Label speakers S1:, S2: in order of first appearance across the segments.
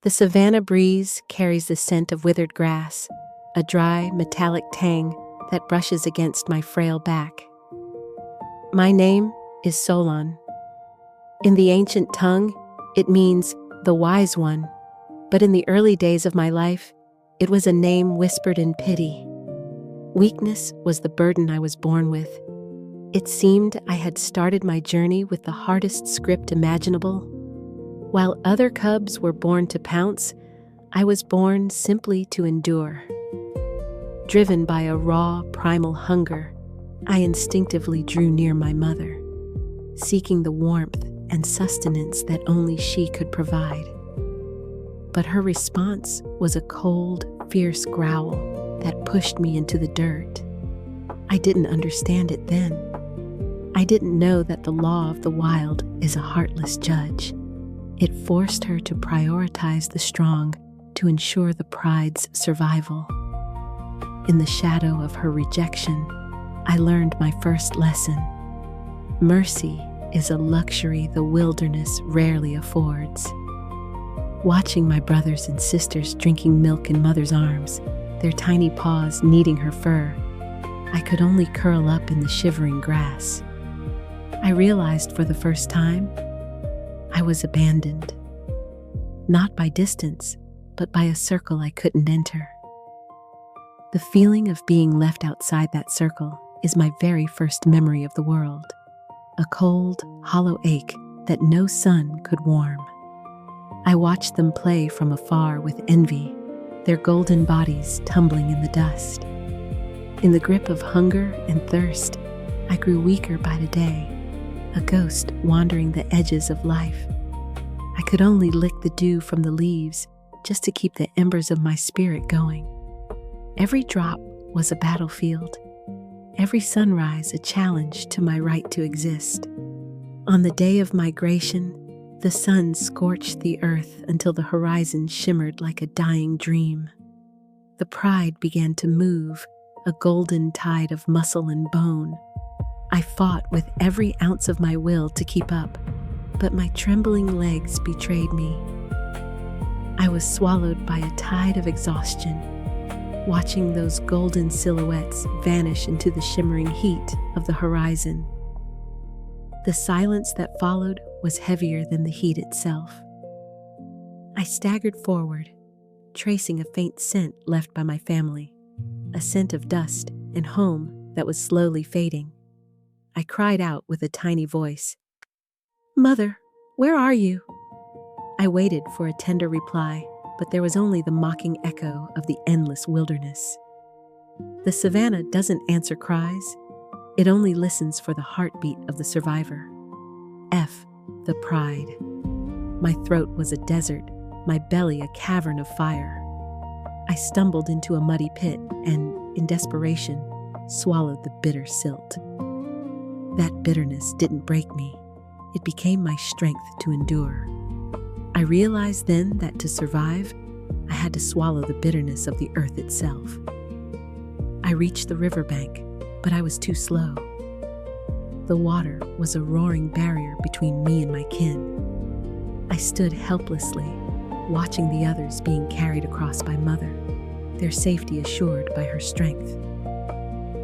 S1: The savanna breeze carries the scent of withered grass, a dry, metallic tang that brushes against my frail back. My name is Solon. In the ancient tongue, it means the wise one, but in the early days of my life, it was a name whispered in pity. Weakness was the burden I was born with. It seemed I had started my journey with the hardest script imaginable. While other cubs were born to pounce, I was born simply to endure. Driven by a raw, primal hunger, I instinctively drew near my mother, seeking the warmth and sustenance that only she could provide. But her response was a cold, fierce growl that pushed me into the dirt. I didn't understand it then. I didn't know that the law of the wild is a heartless judge. It forced her to prioritize the strong to ensure the pride's survival. In the shadow of her rejection, I learned my first lesson. Mercy is a luxury the wilderness rarely affords. Watching my brothers and sisters drinking milk in mother's arms, their tiny paws kneading her fur, I could only curl up in the shivering grass. I realized for the first time, I was abandoned. Not by distance, but by a circle I couldn't enter. The feeling of being left outside that circle is my very first memory of the world. A cold, hollow ache that no sun could warm. I watched them play from afar with envy, their golden bodies tumbling in the dust. In the grip of hunger and thirst, I grew weaker by the day, a ghost wandering the edges of life. I could only lick the dew from the leaves just to keep the embers of my spirit going. Every drop was a battlefield, every sunrise a challenge to my right to exist. On the day of migration, the sun scorched the earth until the horizon shimmered like a dying dream. The pride began to move, a golden tide of muscle and bone. I fought with every ounce of my will to keep up, but my trembling legs betrayed me. I was swallowed by a tide of exhaustion, watching those golden silhouettes vanish into the shimmering heat of the horizon. The silence that followed was heavier than the heat itself. I staggered forward, tracing a faint scent left by my family, a scent of dust and home that was slowly fading. I cried out with a tiny voice, "Mother, where are you?" I waited for a tender reply, but there was only the mocking echo of the endless wilderness. The savanna doesn't answer cries, it only listens for the heartbeat of the survivor. The pride. My throat was a desert, my belly a cavern of fire. I stumbled into a muddy pit and, in desperation, swallowed the bitter silt. That bitterness didn't break me. It became my strength to endure. I realized then that to survive, I had to swallow the bitterness of the earth itself. I reached the riverbank, but I was too slow. The water was a roaring barrier between me and my kin. I stood helplessly, watching the others being carried across by mother, their safety assured by her strength.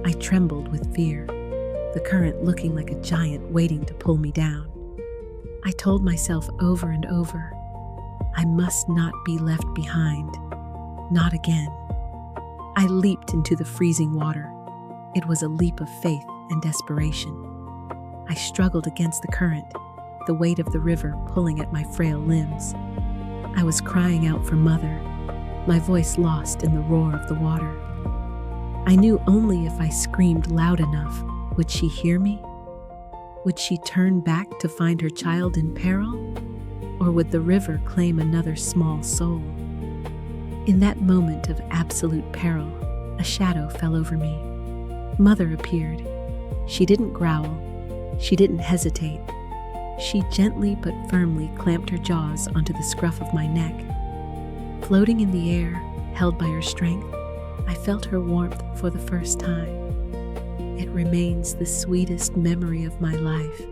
S1: I trembled with fear, the current looking like a giant waiting to pull me down. I told myself over and over, I must not be left behind, not again. I leaped into the freezing water. It was a leap of faith and desperation. I struggled against the current, the weight of the river pulling at my frail limbs. I was crying out for mother, my voice lost in the roar of the water. I knew only if I screamed loud enough, would she hear me? Would she turn back to find her child in peril? Or would the river claim another small soul? In that moment of absolute peril, a shadow fell over me. Mother appeared. She didn't growl. She didn't hesitate. She gently but firmly clamped her jaws onto the scruff of my neck. Floating in the air, held by her strength, I felt her warmth for the first time. It remains the sweetest memory of my life,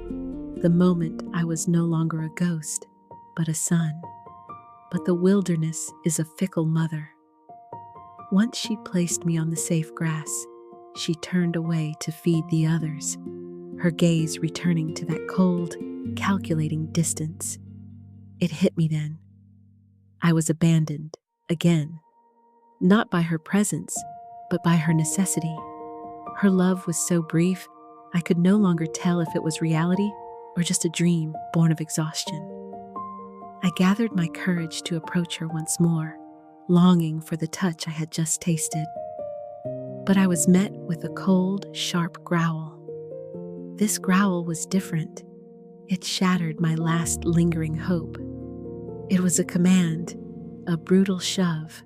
S1: the moment I was no longer a ghost, but a son. but the wilderness is a fickle mother. Once she placed me on the safe grass, she turned away to feed the others, her gaze returning to that cold, calculating distance. It hit me then. I was abandoned, again, not by her presence, but by her necessity. Her love was so brief, I could no longer tell if it was reality or just a dream born of exhaustion. I gathered my courage to approach her once more, longing for the touch I had just tasted. But I was met with a cold, sharp growl. This growl was different. It shattered my last lingering hope. It was a command, a brutal shove,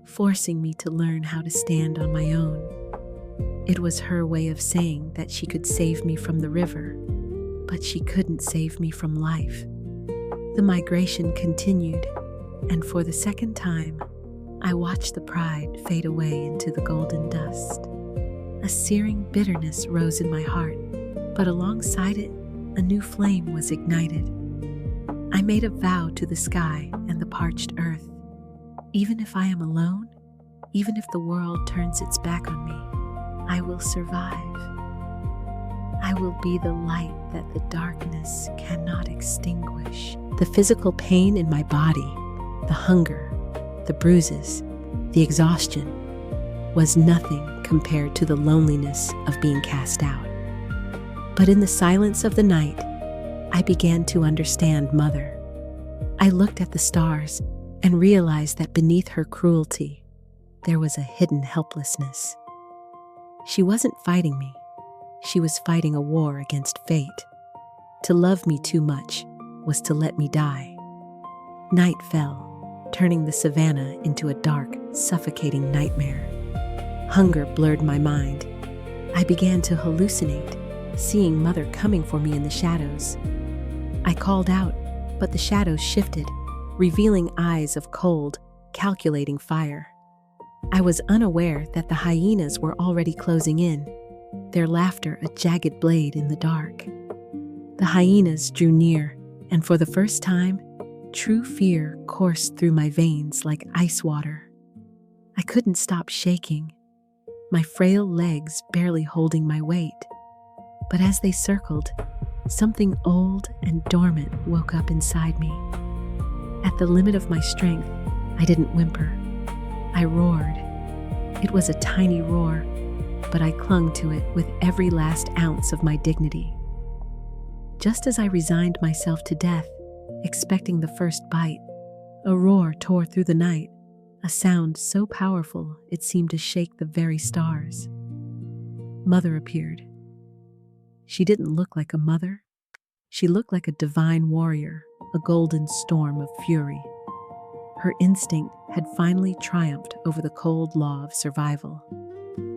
S1: forcing me to learn how to stand on my own. It was her way of saying that she could save me from the river, but she couldn't save me from life. The migration continued, and for the second time, I watched the pride fade away into the golden dust. A searing bitterness rose in my heart, but alongside it, a new flame was ignited. I made a vow to the sky and the parched earth. Even if I am alone, even if the world turns its back on me, I will survive. I will be the light that the darkness cannot extinguish. The physical pain in my body, the hunger, the bruises, the exhaustion, was nothing compared to the loneliness of being cast out. But in the silence of the night, I began to understand Mother. I looked at the stars and realized that beneath her cruelty, there was a hidden helplessness. She wasn't fighting me. She was fighting a war against fate. To love me too much was to let me die. Night fell, turning the savannah into a dark, suffocating nightmare. Hunger blurred my mind. I began to hallucinate, seeing Mother coming for me in the shadows. I called out, but the shadows shifted, revealing eyes of cold, calculating fire. I was unaware that the hyenas were already closing in, their laughter a jagged blade in the dark. The hyenas drew near, and for the first time, true fear coursed through my veins like ice water. I couldn't stop shaking, my frail legs barely holding my weight. But as they circled, something old and dormant woke up inside me. At the limit of my strength, I didn't whimper. I roared. It was a tiny roar, but I clung to it with every last ounce of my dignity. Just as I resigned myself to death, expecting the first bite, a roar tore through the night, a sound so powerful it seemed to shake the very stars. Mother appeared. She didn't look like a mother. She looked like a divine warrior, a golden storm of fury. Her instinct had finally triumphed over the cold law of survival.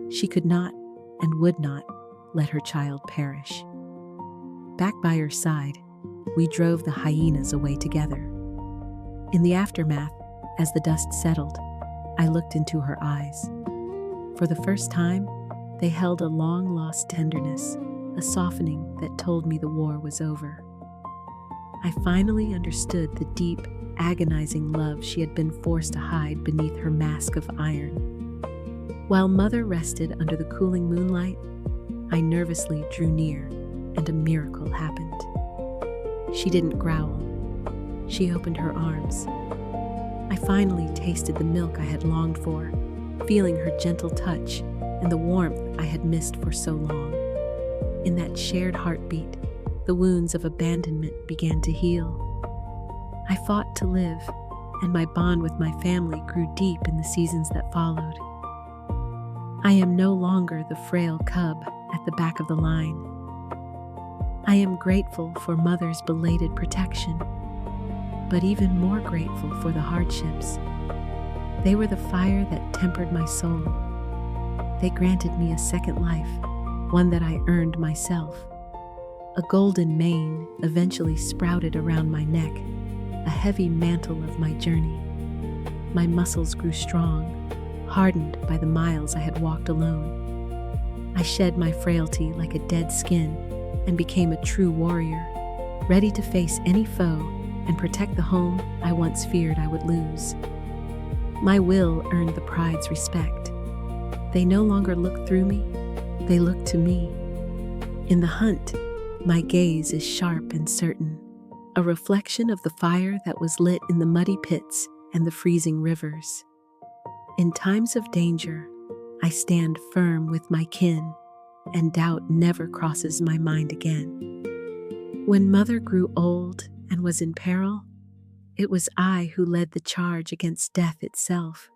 S1: She could not and would not let her child perish. Back by her side, we drove the hyenas away together. In the aftermath, as the dust settled, I looked into her eyes. For the first time, they held a long-lost tenderness, a softening that told me the war was over. I finally understood the deep, agonizing love she had been forced to hide beneath her mask of iron. While Mother rested under the cooling moonlight, I nervously drew near, and a miracle happened. She didn't growl. She opened her arms. I finally tasted the milk I had longed for, feeling her gentle touch and the warmth I had missed for so long. In that shared heartbeat, the wounds of abandonment began to heal. I fought to live, and my bond with my family grew deep in the seasons that followed. I am no longer the frail cub at the back of the line. I am grateful for Mother's belated protection, but even more grateful for the hardships. They were the fire that tempered my soul. They granted me a second life, one that I earned myself. A golden mane eventually sprouted around my neck, a heavy mantle of my journey. My muscles grew strong, hardened by the miles I had walked alone. I shed my frailty like a dead skin and became a true warrior, ready to face any foe and protect the home I once feared I would lose. My will earned the pride's respect. They no longer look through me, they look to me. In the hunt, my gaze is sharp and certain, a reflection of the fire that was lit in the muddy pits and the freezing rivers. In times of danger, I stand firm with my kin, and doubt never crosses my mind again. When Mother grew old and was in peril, it was I who led the charge against death itself.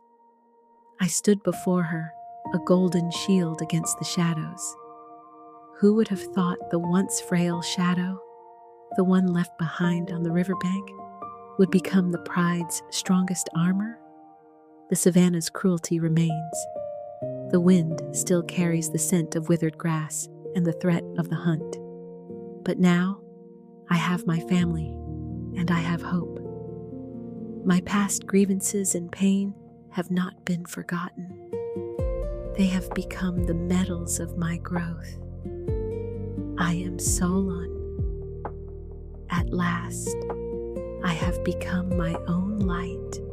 S1: I stood before her, a golden shield against the shadows. Who would have thought the once frail shadow, the one left behind on the riverbank, would become the pride's strongest armor? The savannah's cruelty remains. The wind still carries the scent of withered grass and the threat of the hunt. But now, I have my family, and I have hope. My past grievances and pain have not been forgotten. They have become the metals of my growth. I am Solon. At last, I have become my own light.